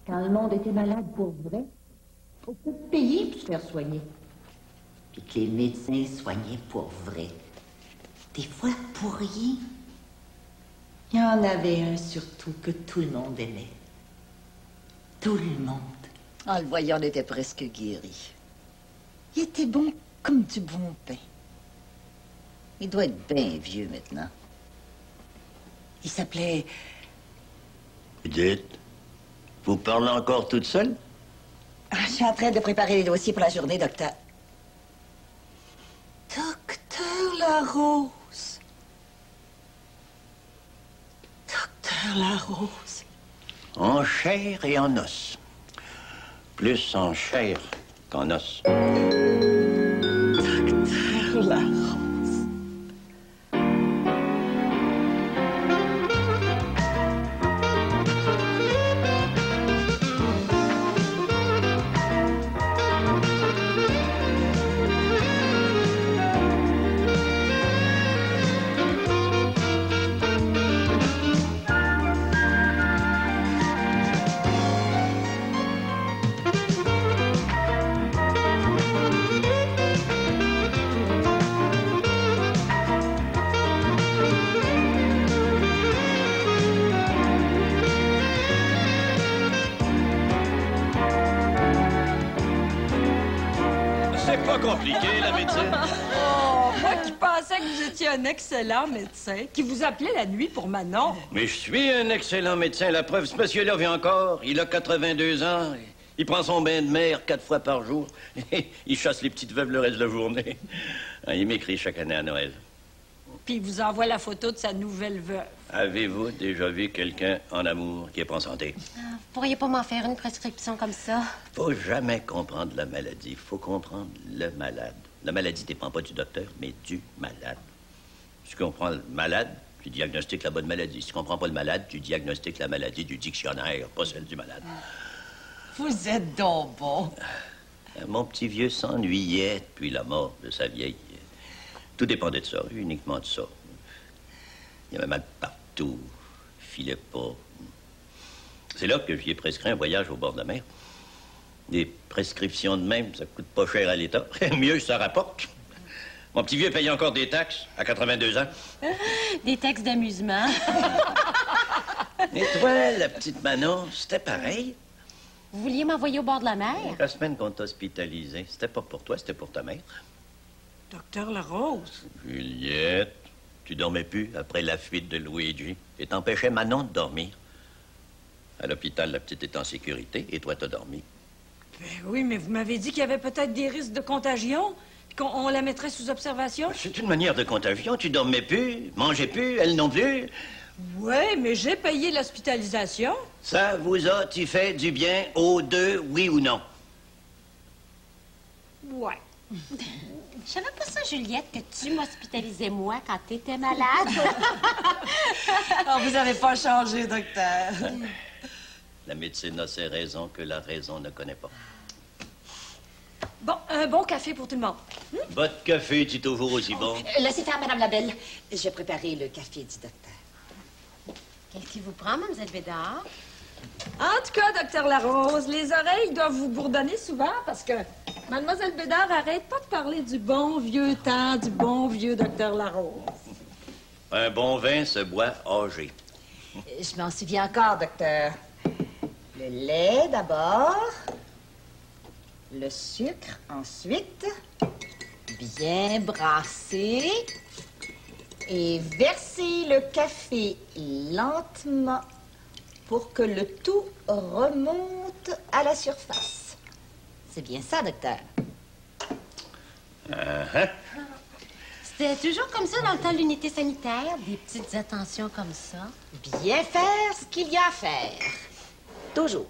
Quand le monde était malade pour vrai, on peut payer pour se faire soigner. Puis que les médecins soignaient pour vrai. Des fois, pour rien. Il y en avait un surtout que tout le monde aimait. Tout le monde. En le voyant, on était presque guéri. Il était bon comme du bon pain. Il doit être bien vieux maintenant. Il s'appelait... Dites, vous parlez encore toute seule? Je suis en train de préparer les dossiers pour la journée, docteur. Docteur Larose. Docteur Larose. En chair et en os. Plus en chair qu'en os. Docteur Larose. C'est pas compliqué, la médecine. Oh, moi qui pensais que vous étiez un excellent médecin, qui vous appelait la nuit pour Manon. Mais je suis un excellent médecin. La preuve, ce monsieur-là vit encore. Il a 82 ans. Il prend son bain de mer 4 fois par jour. Il chasse les petites veuves le reste de la journée. Il m'écrit chaque année à Noël. Puis il vous envoie la photo de sa nouvelle veuve. Avez-vous déjà vu quelqu'un en amour qui est pas en santé? Vous pourriez pas m'en faire une prescription comme ça? Faut jamais comprendre la maladie. Faut comprendre le malade. La maladie dépend pas du docteur, mais du malade. Si tu comprends le malade, tu diagnostiques la bonne maladie. Si tu comprends pas le malade, tu diagnostiques la maladie du dictionnaire, pas celle du malade. Vous êtes donc bon. Mon petit vieux s'ennuyait depuis la mort de sa vieille. Tout dépendait de ça, uniquement de ça. Il y avait mal partout, il filait pas. C'est là que je lui ai prescrit un voyage au bord de la mer. Des prescriptions de même, ça coûte pas cher à l'État. Mieux, ça rapporte. Mon petit vieux paye encore des taxes à 82 ans. Des textes d'amusement. Et toi, la petite Manon, c'était pareil. Vous vouliez m'envoyer au bord de la mer? La semaine qu'on t'a hospitalisé, c'était pas pour toi, c'était pour ta mère. Docteur Larose. Juliette, tu dormais plus après la fuite de Luigi et t'empêchais Manon de dormir. À l'hôpital, la petite est en sécurité et toi, t'as dormi. Ben oui, mais vous m'avez dit qu'il y avait peut-être des risques de contagion, puis qu'on la mettrait sous observation. C'est une manière de contagion. Tu dormais plus, mangeais plus, elle non plus. Oui, mais j'ai payé l'hospitalisation. Ça vous a-tu fait du bien aux deux, oui ou non? Ouais. Je savais pas ça, Juliette, que tu m'hospitalisais moi quand t'étais malade. Oh, vous avez pas changé, docteur. La médecine a ses raisons que la raison ne connaît pas. Bon, un bon café pour tout le monde. Votre café est toujours aussi bon? Laissez faire, Madame Labelle. J'ai préparé le café du docteur. Qu'est-ce qui vous prend, Mademoiselle Bédard? En tout cas, docteur Larose, les oreilles doivent vous bourdonner souvent parce que Mademoiselle Bédard arrête pas de parler du bon vieux temps, du bon vieux docteur Larose. Un bon vin se boit âgé. Je m'en souviens encore, docteur. Le lait d'abord. Le sucre ensuite. Bien brassé. Et verser le café lentement pour que le tout remonte à la surface. C'est bien ça, docteur. C'était toujours comme ça dans le temps de l'unité sanitaire? Des petites attentions comme ça? Bien faire ce qu'il y a à faire. Toujours.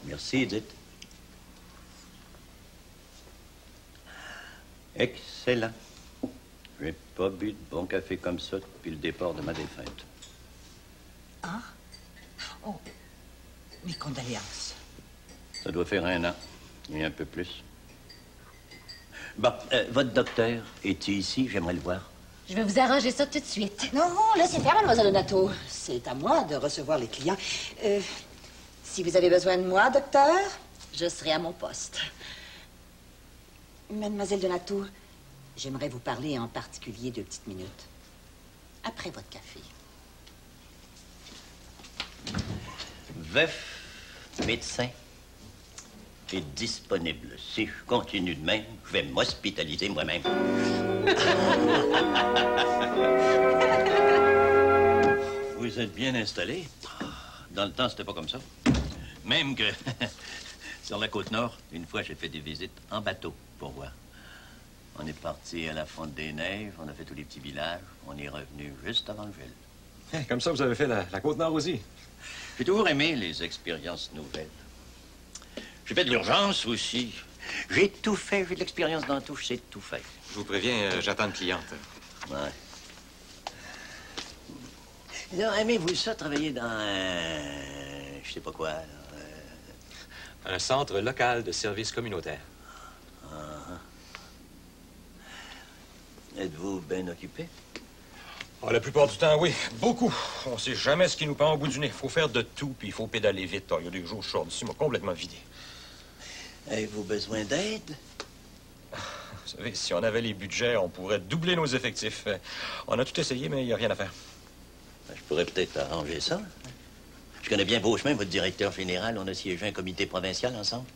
Merci, Edith. Excellent. J'ai pas bu de bon café comme ça depuis le départ de ma défunte. Ah? Oh, mes condoléances. Ça doit faire 1 an, et un peu plus. Bon, votre docteur est-il ici? J'aimerais le voir. Je vais vous arranger ça tout de suite. Non, laissez faire, mademoiselle Donato. C'est à moi de recevoir les clients. Si vous avez besoin de moi, docteur, je serai à mon poste. Mademoiselle de la Tour, j'aimerais vous parler en particulier 2 petites minutes. Après votre café. Veuf, médecin, est disponible. Si je continue de même, je vais m'hospitaliser moi-même. Vous êtes bien installé. Dans le temps, c'était pas comme ça. Même que sur la Côte-Nord, une fois, j'ai fait des visites en bateau pour voir. On est parti à la Fonte des Neiges, on a fait tous les petits villages, on est revenu juste avant le gel. Comme ça, vous avez fait la Côte-Nord aussi. J'ai toujours aimé les expériences nouvelles. J'ai fait de l'urgence aussi. J'ai tout fait, j'ai de l'expérience dans tout, je sais tout faire. Je vous préviens, j'attends une cliente. Ouais. Alors, aimez-vous ça, travailler dans je sais pas quoi, là, Un centre local de services communautaires. Êtes-vous bien occupé? Oh, la plupart du temps, oui. Beaucoup. On sait jamais ce qui nous pend au bout du nez. Il faut faire de tout, puis il faut pédaler vite. Oh, il y a des jours short ici, m'a complètement vidé. Avez-vous besoin d'aide? Vous savez, si on avait les budgets, on pourrait doubler nos effectifs. On a tout essayé, mais il n'y a rien à faire. Je pourrais peut-être arranger ça. Je connais bien Beauchemin, votre directeur général. On a siégé un comité provincial ensemble.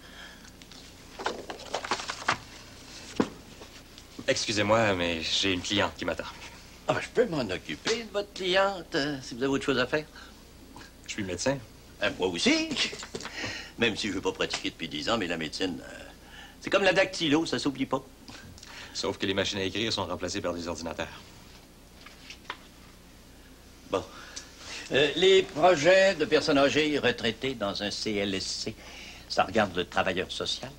Excusez-moi, mais j'ai une cliente qui m'attend. Ah, je peux m'en occuper de votre cliente, si vous avez autre chose à faire. Je suis médecin. Moi aussi. Même si je ne veux pas pratiquer depuis 10 ans, mais la médecine, c'est comme la dactylo, ça s'oublie pas. Sauf que les machines à écrire sont remplacées par des ordinateurs. Bon. Les projets de personnes âgées retraitées dans un CLSC, ça regarde le travailleur social?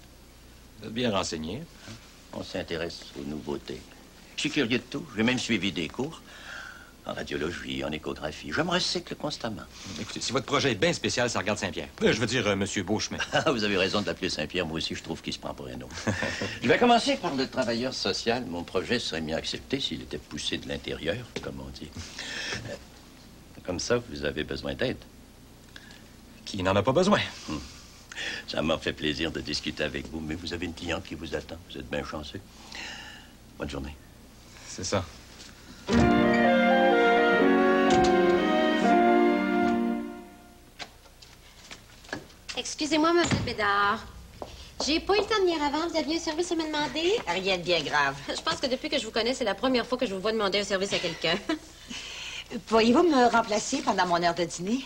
Vous êtes bien renseigné. On s'intéresse aux nouveautés. Je suis curieux de tout. J'ai même suivi des cours en radiologie, en échographie. Je me recycle constamment. Écoutez, si votre projet est bien spécial, ça regarde Saint-Pierre. Je veux dire, Monsieur Beauchemin. Ah, vous avez raison de l'appeler Saint-Pierre. Moi aussi, je trouve qu'il se prend pour un autre. Je vais commencer par le travailleur social. Mon projet serait mieux accepté s'il était poussé de l'intérieur, comme on dit. Comme ça, vous avez besoin d'aide. Qui n'en a pas besoin. Ça m'a fait plaisir de discuter avec vous, mais vous avez une cliente qui vous attend. Vous êtes bien chanceux. Bonne journée. C'est ça. Excusez-moi, Mme Bédard. J'ai pas eu le temps de venir avant. Vous aviez un service à me demander? Rien de bien grave. Je pense que depuis que je vous connais, c'est la première fois que je vous vois demander un service à quelqu'un. Pourriez-vous me remplacer pendant mon heure de dîner?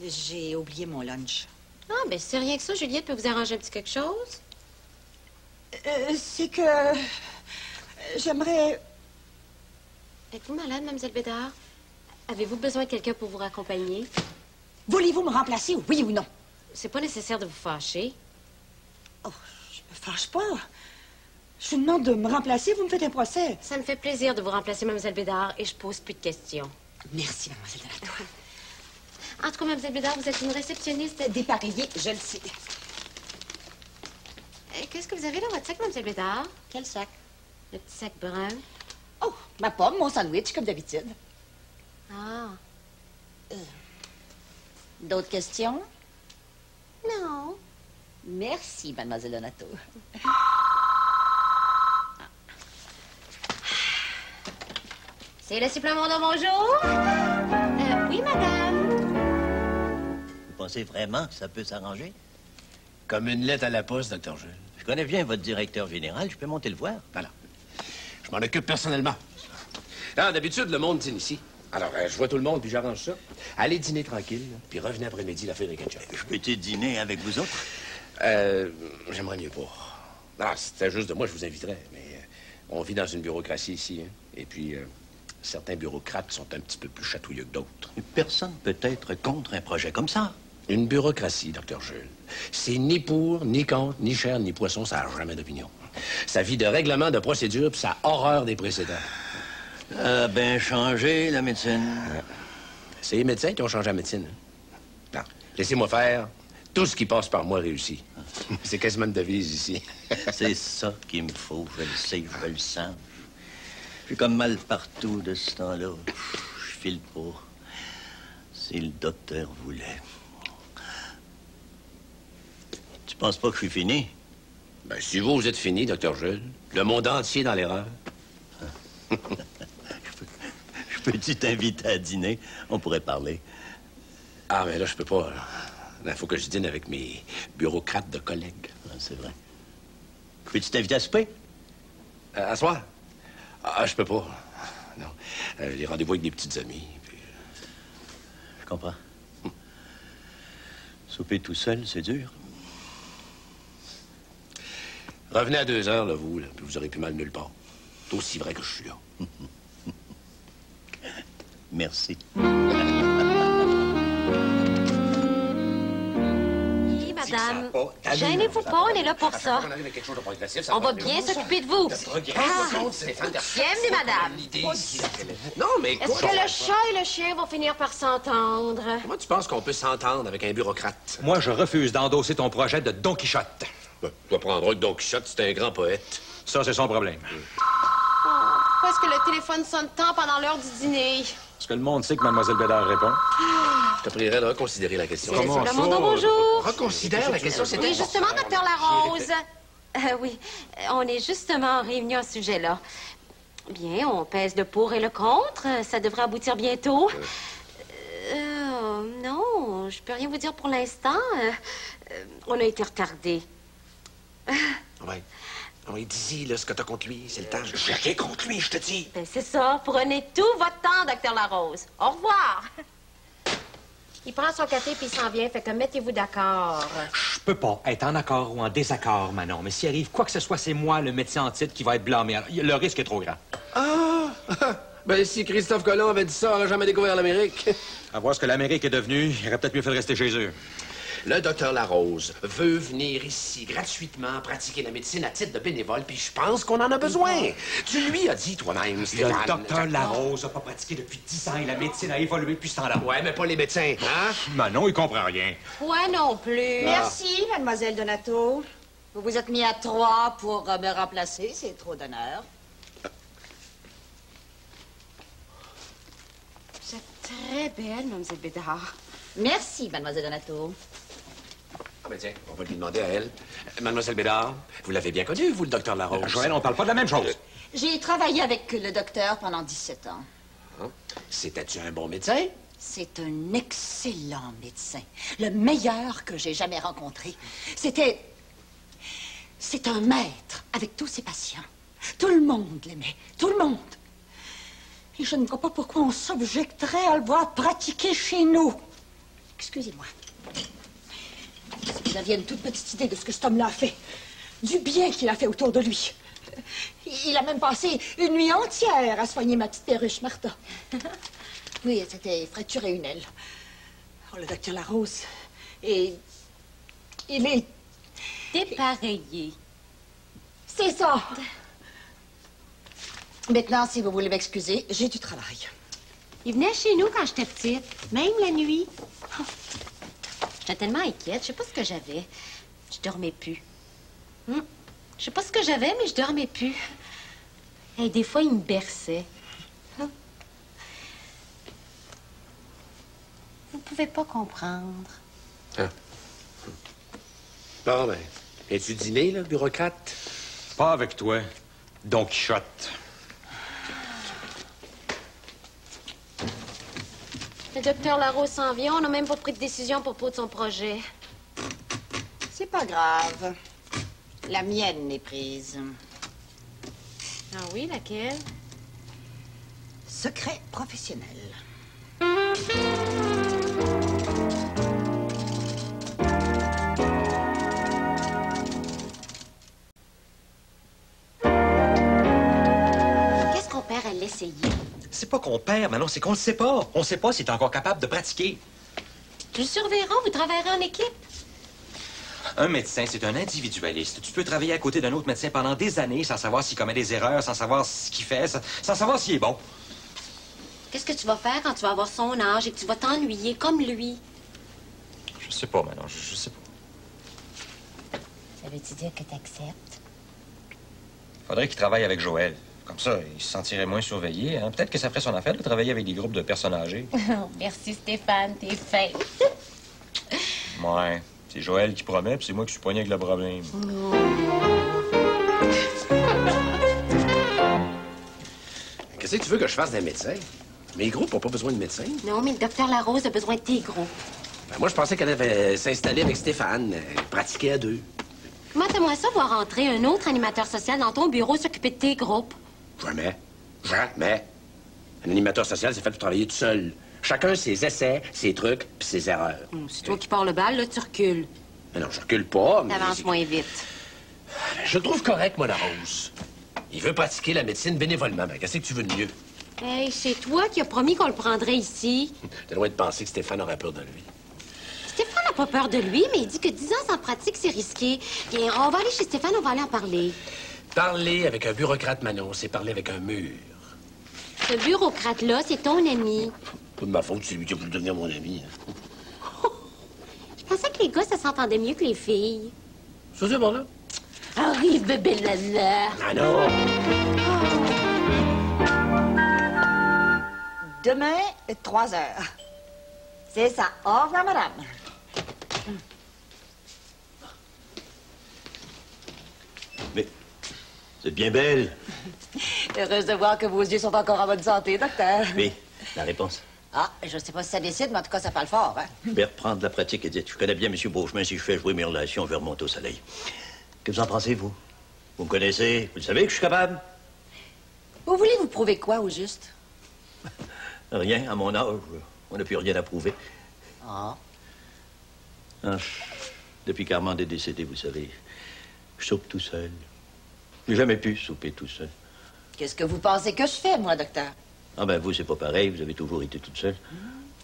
J'ai oublié mon lunch. Ah, ben c'est rien que ça. Juliette peut vous arranger un petit quelque chose? C'est que... j'aimerais... Êtes-vous malade, Mme Bédard? Avez-vous besoin de quelqu'un pour vous raccompagner? Voulez-vous me remplacer, oui ou non? C'est pas nécessaire de vous fâcher. Oh, je me fâche pas. Je vous demande de me remplacer, vous me faites un procès. Ça me fait plaisir de vous remplacer, Mme Bédard, et je pose plus de questions. Merci, mademoiselle de la Tour. En tout cas, Mme Bédard, vous êtes une réceptionniste Dépareillée, je le sais. Qu'est-ce que vous avez dans votre sac, Mme Bédard? Quel sac? Le petit sac brun. Oh, ma pomme, mon sandwich, comme d'habitude. Ah. D'autres questions? Non. Merci, mademoiselle Donato. C'est le supplément de bonjour? Oui, madame. Vous pensez vraiment que ça peut s'arranger? Comme une lettre à la poste, Dr. Jules. Je connais bien votre directeur général. Je peux monter le voir. Voilà. Je m'en occupe personnellement. Ah, d'habitude, le monde dîne ici. Alors, je vois tout le monde, puis j'arrange ça. Allez dîner tranquille, là, puis revenez après-midi la faire des ketchup. Je peux-tu dîner avec vous autres? J'aimerais mieux pas. Ah, c'était juste de moi, je vous inviterais, mais on vit dans une bureaucratie ici, hein. Et puis, certains bureaucrates sont un petit peu plus chatouilleux que d'autres. Personne peut être contre un projet comme ça. Une bureaucratie, Dr. Jules. C'est ni pour, ni contre, ni chair, ni poisson, ça n'a jamais d'opinion. Ça vit de règlements, de procédures, puis ça a horreur des précédents. Ah, ben changé, la médecine. Ouais. C'est les médecins qui ont changé la médecine. Non, laissez-moi faire. Tout ce qui passe par moi réussit. C'est quasiment une devise ici. C'est ça qu'il me faut. Je le sais, je le sens. J'ai comme mal partout de ce temps-là. Je file pas. Si le docteur voulait. pense pas que je suis fini. Ben, si vous êtes fini, docteur Jules, le monde entier dans l'erreur. Je peux-tu t'inviter à dîner? On pourrait parler. Ah, mais là, je peux pas. Il faut que je dîne avec mes bureaucrates de collègues. Ah, c'est vrai. Peux-tu t'inviter à souper? À soir? Ah, je peux pas. Non. Les rendez-vous avec des petites amies. Puis... Je comprends. Souper tout seul, c'est dur. Revenez à 2 heures, là, vous, là, puis vous aurez plus mal nulle part. C'est aussi vrai que je suis là. Merci. Oui, madame. Gênez-vous pas, on est là pour ça. On va bien s'occuper de vous. Bienvenue, madame. Non, mais Est-ce que le chat et le chien vont finir par s'entendre? Comment tu penses qu'on peut s'entendre avec un bureaucrate? Moi, je refuse d'endosser ton projet de Don Quichotte. Ben, tu apprendras que Don Quichotte, c'est un grand poète. Ça, c'est son problème. Pourquoi est-ce que le téléphone sonne tant pendant l'heure du dîner? Est-ce que le monde sait que Mlle Bédard répond? Je te prierais de reconsidérer la question. C'est le monde au bonjour. Reconsidère la question, c'est Oui, justement, docteur Larose. Oui, on est justement réunis à ce sujet-là. Bien, on pèse le pour et le contre. Ça devrait aboutir bientôt. Non, je peux rien vous dire pour l'instant. On a été retardés. Ouais. Oui, dis-y, là, ce que t'as contre lui, c'est le temps. J'ai rien contre lui, je te dis. Ben, c'est ça. Prenez tout votre temps, docteur Larose. Au revoir. Il prend son café puis il s'en vient, fait que mettez-vous d'accord. Je peux pas être en accord ou en désaccord, Manon. Mais s'il arrive quoi que ce soit, c'est moi, le médecin en titre, qui va être blâmé. Alors, le risque est trop grand. Ah! Ben, si Christophe Colomb avait dit ça, on n'aurait jamais découvert l'Amérique. À voir ce que l'Amérique est devenue, il aurait peut-être mieux fait de rester chez eux. Le docteur Larose veut venir ici gratuitement pratiquer la médecine à titre de bénévole, puis je pense qu'on en a besoin. Tu lui as dit toi-même, Stéphane. Le docteur Larose n'a pas pratiqué depuis 10 ans et la médecine a évolué depuis ce temps-là. Ouais, mais pas les médecins, hein? Manon, il comprend rien. Moi non plus. Merci, mademoiselle Donato. Vous vous êtes mis à 3 pour me remplacer, c'est trop d'honneur. Vous êtes très belle, mademoiselle Bédard. Merci, mademoiselle Donato. Ah ben tiens, on va lui demander à elle. Mademoiselle Bédard, vous l'avez bien connu, vous, le docteur Larose? Joël, on parle pas de la même chose. J'ai travaillé avec le docteur pendant 17 ans. Hein? C'était-tu un bon médecin? C'est un excellent médecin. Le meilleur que j'ai jamais rencontré. C'est un maître avec tous ses patients. Tout le monde l'aimait. Tout le monde. Et je ne vois pas pourquoi on s'objecterait à le voir pratiquer chez nous. Excusez-moi. Si vous aviez une toute petite idée de ce que cet homme-là a fait, du bien qu'il a fait autour de lui. Il a même passé une nuit entière à soigner ma petite perruche, Martha. Oui, elle s'était fracturé une aile. Oh, le docteur Larose, et il est... Dépareillé. C'est ça. Maintenant, si vous voulez m'excuser, j'ai du travail. Il venait chez nous quand j'étais petite, même la nuit. J'étais tellement inquiète, je sais pas ce que j'avais. Je dormais plus. Je sais pas ce que j'avais, mais je dormais plus. Et des fois, il me berçait. Vous pouvez pas comprendre. Ah. Bon, ben, es-tu dîné, là, bureaucrate? Pas avec toi, Don Quichotte. Le docteur Larose s'en vient, on n'a même pas pris de décision à propos de son projet. C'est pas grave. La mienne est prise. Ah oui, laquelle? Secret professionnel. Qu'est-ce qu'on perd à l'essayer? C'est pas qu'on perd, Manon, c'est qu'on le sait pas. On sait pas s'il est encore capable de pratiquer. Tu le surveilleras, vous travaillerez en équipe. Un médecin, c'est un individualiste. Tu peux travailler à côté d'un autre médecin pendant des années sans savoir s'il commet des erreurs, sans savoir ce qu'il fait, sans savoir s'il est bon. Qu'est-ce que tu vas faire quand tu vas avoir son âge et que tu vas t'ennuyer comme lui? Je sais pas, Manon, je sais pas. Ça veut-tu dire que t'acceptes? Faudrait qu'il travaille avec Joël. Comme ça, il se sentirait moins surveillé. Hein? Peut-être que ça ferait son affaire de travailler avec des groupes de personnes âgées. Merci Stéphane, t'es fin. Ouais, C'est Joël qui promet, puis c'est moi qui suis poigné avec le problème. Qu'est-ce que tu veux que je fasse d'un médecin? Mes groupes n'ont pas besoin de médecin. Non, mais le docteur Larose a besoin de tes gros. Ben, moi, je pensais qu'elle avait s'installer avec Stéphane, pratiquer à deux. Comment t'aimerais ça voir rentrer un autre animateur social dans ton bureau s'occuper de tes groupes? Jamais. Jamais. Un animateur social, c'est fait pour travailler tout seul. Chacun ses essais, ses trucs, puis ses erreurs. C'est toi qui pars le bal, là, tu recules. Mais non, je recule pas. Mais T'avances moins vite. je le trouve correct, moi, la Rose. Il veut pratiquer la médecine bénévolement. Ben, qu'est-ce que tu veux de mieux? Hey, c'est toi qui as promis qu'on le prendrait ici. T'es loin de penser que Stéphane aurait peur de lui. Stéphane n'a pas peur de lui, mais il dit que 10 ans sans pratique, c'est risqué. Bien, on va aller chez Stéphane, on va aller en parler. Parler avec un bureaucrate, Manon, c'est parler avec un mur. Ce bureaucrate-là, c'est ton ami. Pas de ma faute, c'est lui qui a voulu devenir mon ami. Je pensais que les gars, ça s'entendait mieux que les filles. Ça, c'est bon, là? Arrive, bébé Lala. Manon! Demain, 3 heures. C'est ça. Au revoir, madame. Mais c'est bien belle. Heureuse de voir que vos yeux sont encore en bonne santé, docteur. Oui, la réponse. Ah, je sais pas si ça décide, mais en tout cas, ça parle fort, hein? Je vais reprendre la pratique, Edith. Je connais bien M. Beauchemin. Si je fais jouer mes relations, je vais remonter au soleil. Que vous en pensez, vous? Vous me connaissez? Vous savez que je suis capable? Vous voulez vous prouver quoi, au juste? Rien, à mon âge. On n'a plus rien à prouver. Ah. Ah, depuis qu'Armand est décédé, vous savez, je soupe tout seul. J'ai jamais pu souper tout seul. Qu'est-ce que vous pensez que je fais, moi, docteur? Ah ben, vous, c'est pas pareil. Vous avez toujours été toute seule.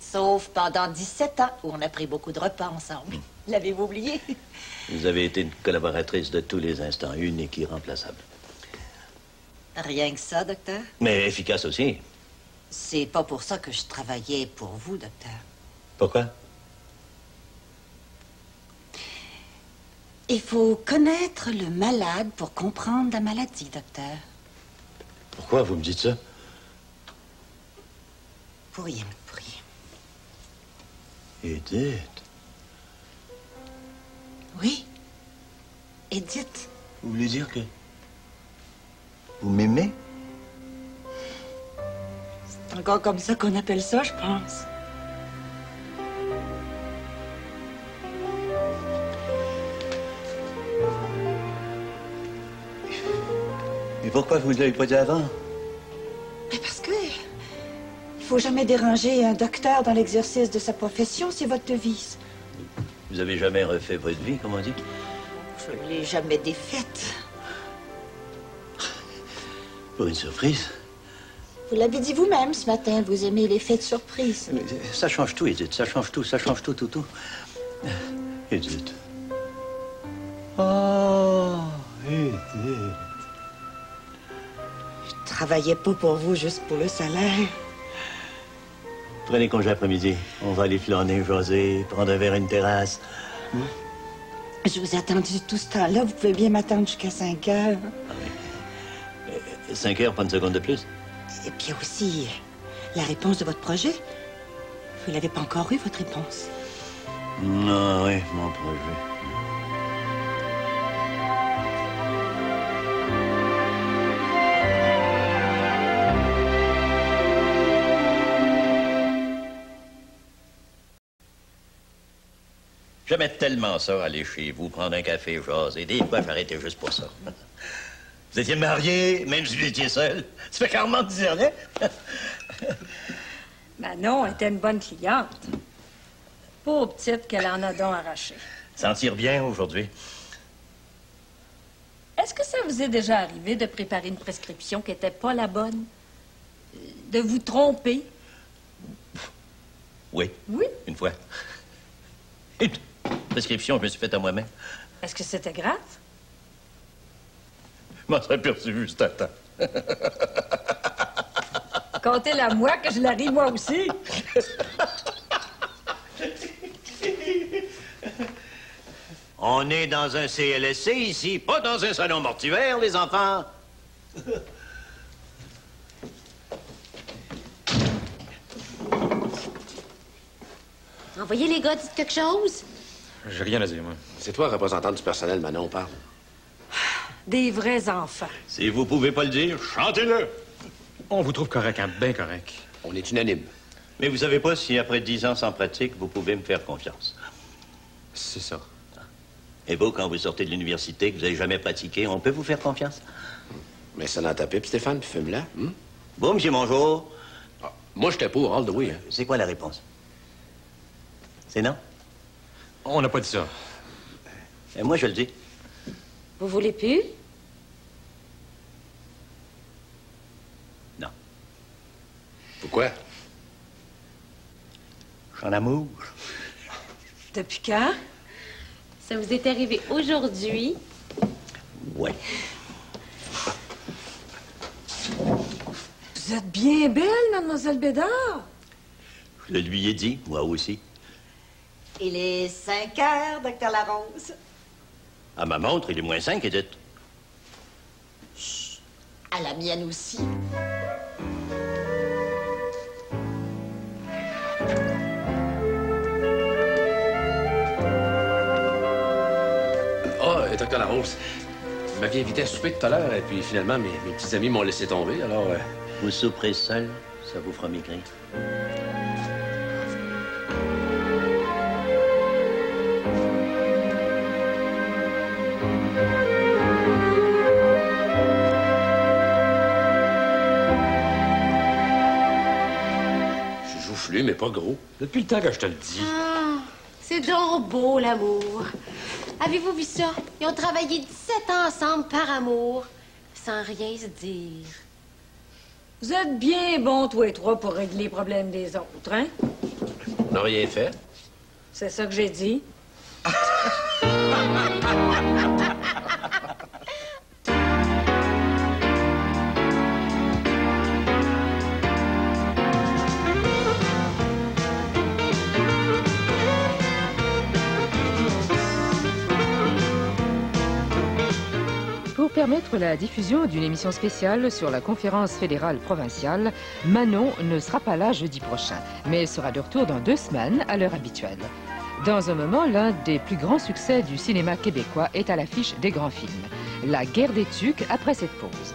Sauf pendant 17 ans, où on a pris beaucoup de repas ensemble. L'avez-vous oublié? Vous avez été une collaboratrice de tous les instants, unique, irremplaçable. Rien que ça, docteur. Mais efficace aussi. C'est pas pour ça que je travaillais pour vous, docteur. Pourquoi? Il faut connaître le malade pour comprendre la maladie, docteur. Pourquoi vous me dites ça? Pour rien, pour rien. Edith. Oui. Edith. Vous voulez dire que vous m'aimez? C'est encore comme ça qu'on appelle ça, je pense. Mais pourquoi vous ne l'avez pas dit avant? Mais parce que... il faut jamais déranger un docteur dans l'exercice de sa profession, c'est votre devise. Vous avez jamais refait votre vie, comme on dit? Je ne l'ai jamais défaite. Pour une surprise? Vous l'avez dit vous-même ce matin, vous aimez les fêtes surprises. Ça change tout, Edith. Ça change tout, tout. Edith. Oh, Edith. Je travaillais pas pour vous juste pour le salaire. Prenez congé après-midi. On va aller flâner, jaser, prendre un verre à une terrasse. Je vous ai attendu tout ce temps-là. Vous pouvez bien m'attendre jusqu'à 5 heures. 5 heures, pas une seconde de plus. Et puis aussi, la réponse de votre projet. Vous l'avez pas encore eu, votre réponse. Non, oui, mon projet. J'aimais tellement ça, aller chez vous, prendre un café, jaser. Des fois, j'arrêtais juste pour ça. Vous étiez marié, même si vous étiez seul. Ça fait qu'Armand ne disait rien. Ben non, elle était une bonne cliente. Pauvre petite qu'elle en a donc arraché. Sentir bien aujourd'hui. Est-ce que ça vous est déjà arrivé de préparer une prescription qui n'était pas la bonne? De vous tromper? Oui. Oui? Une fois. Une prescription, je me suis faite à moi-même. Est-ce que c'était grave? Je m'en serais aperçu juste à temps. Comptez-la moi que je la ris moi aussi. On est dans un CLSC ici, pas dans un salon mortuaire, les enfants. Envoyez les gars, dites quelque chose. J'ai rien à dire, moi. C'est toi, représentante du personnel, Manon, parle. Des vrais enfants. Si vous pouvez pas le dire, chantez-le. On vous trouve correct, hein? Bien correct. On est unanime. Mais vous savez pas si après 10 ans sans pratique, vous pouvez me faire confiance. C'est ça. Et vous, quand vous sortez de l'université, que vous n'avez jamais pratiqué, on peut vous faire confiance? Mais ça dans ta pipe, Stéphane, puis fume-la. Bon, monsieur Mongeau. Ah, moi, j'étais pour, all the way. Hein. C'est quoi la réponse? C'est non? On n'a pas dit ça. Et moi, je le dis. Vous voulez plus? Non. Pourquoi? Je suis en amour. Depuis quand? Ça vous est arrivé aujourd'hui? Ouais. Vous êtes bien belle, mademoiselle Bédard. Je le lui ai dit, moi aussi. Il est 5 heures, docteur Larose. À ma montre, il est moins 5, Edith. À la mienne aussi. Docteur Larose, vous m'aviez invité à souper tout à l'heure, et puis finalement, mes petits amis m'ont laissé tomber, alors... Vous souperez seul, ça vous fera maigrir. Je suis joufflu, mais pas gros. Depuis le temps que je te le dis. Ah, c'est donc beau, l'amour. Avez-vous vu ça? Ils ont travaillé 17 ans ensemble par amour, sans rien se dire. Vous êtes bien bons, tous les trois, pour régler les problèmes des autres, hein? On n'a rien fait. C'est ça que j'ai dit. Pour permettre la diffusion d'une émission spéciale sur la conférence fédérale provinciale, Manon ne sera pas là jeudi prochain, mais sera de retour dans 2 semaines à l'heure habituelle. Dans un moment, l'un des plus grands succès du cinéma québécois est à l'affiche des grands films. La guerre des tucs après cette pause.